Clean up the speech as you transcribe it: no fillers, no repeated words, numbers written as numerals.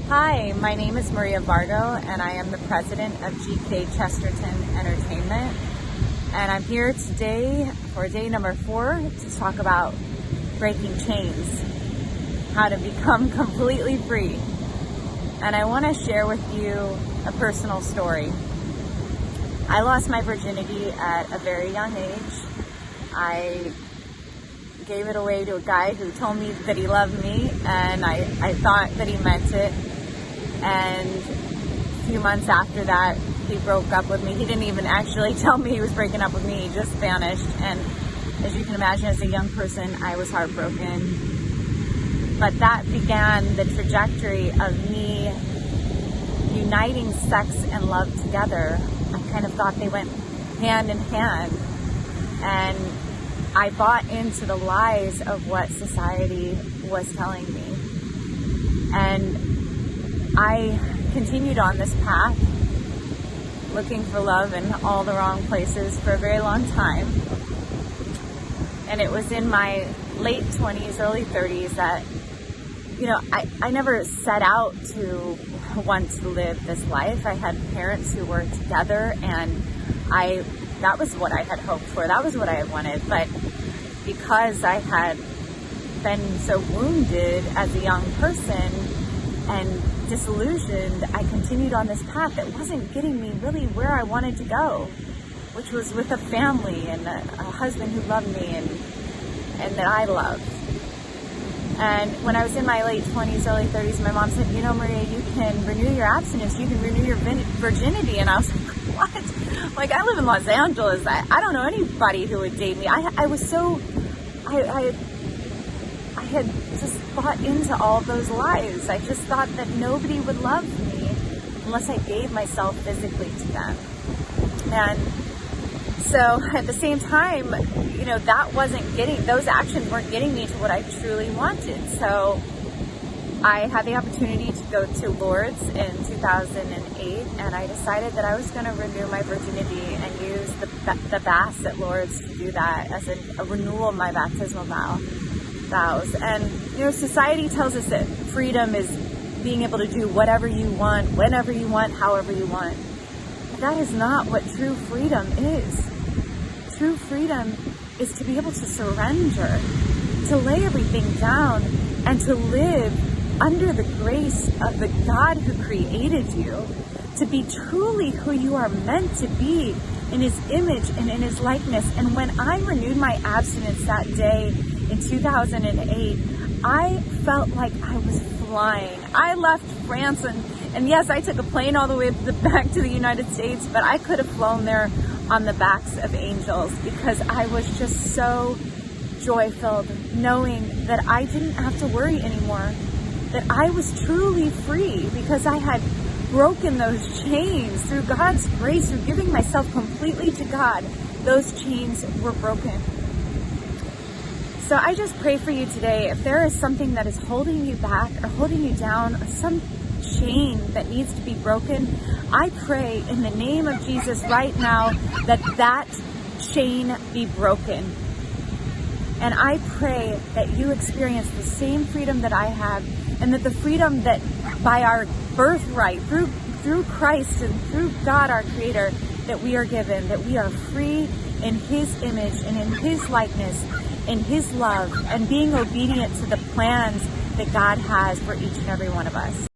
Hi, my name is Maria Vargo, and I am the president of GK Chesterton Entertainment. And I'm here today for day number 4 to talk about breaking chains, how to become completely free. And I want to share with you a personal story. I lost my virginity at a very young age. I gave it away to a guy who told me that he loved me, and I thought that he meant it. And a few months after that, he broke up with me. He didn't even actually tell me he was breaking up with me. He just vanished. And as you can imagine, as a young person, I was heartbroken. But that began the trajectory of me uniting sex and love together. I kind of thought they went hand in hand. And I bought into the lies of what society was telling me. And I continued on this path, looking for love in all the wrong places for a very long time. And it was in my late 20s, early 30s that, I never set out to want to live this life. I had parents who were together, and that was what I had hoped for. That was what I had wanted. But because I had been so wounded as a young person and disillusioned, I continued on this path that wasn't getting me really where I wanted to go, which was with a family and a husband who loved me and that I loved. And when I was in my late 20s, early 30s, my mom said, Maria, you can renew your abstinence, you can renew your virginity. And I was like, what? Like, I live in Los Angeles. I don't know anybody who would date me. I had just bought into all those lies. I just thought that nobody would love me unless I gave myself physically to them. And so at the same time, those actions weren't getting me to what I truly wanted. So I had the opportunity to go to Lourdes in 2008, and I decided that I was going to renew my virginity and use the Mass at Lourdes to do that as a renewal of my baptismal vows. And society tells us that freedom is being able to do whatever you want, whenever you want, however you want. But that is not what true freedom is. True freedom is to be able to surrender, to lay everything down, and to live under the grace of the God who created you, to be truly who you are meant to be in His image and in His likeness. And when I renewed my abstinence that day in 2008, I felt like I was flying. I left France, and yes, I took a plane all the way back to the United States, but I could have flown there on the backs of angels, because I was just so joy-filled, knowing that I didn't have to worry anymore, that I was truly free because I had broken those chains through God's grace, through giving myself completely to God. Those chains were broken. So I just pray for you today, if there is something that is holding you back or holding you down, or some chain that needs to be broken, I pray in the name of Jesus right now that chain be broken. And I pray that you experience the same freedom that I have, and that the freedom that by our birthright, through Christ and through God our Creator, that we are given, that we are free in His image and in His likeness, in His love, and being obedient to the plans that God has for each and every one of us.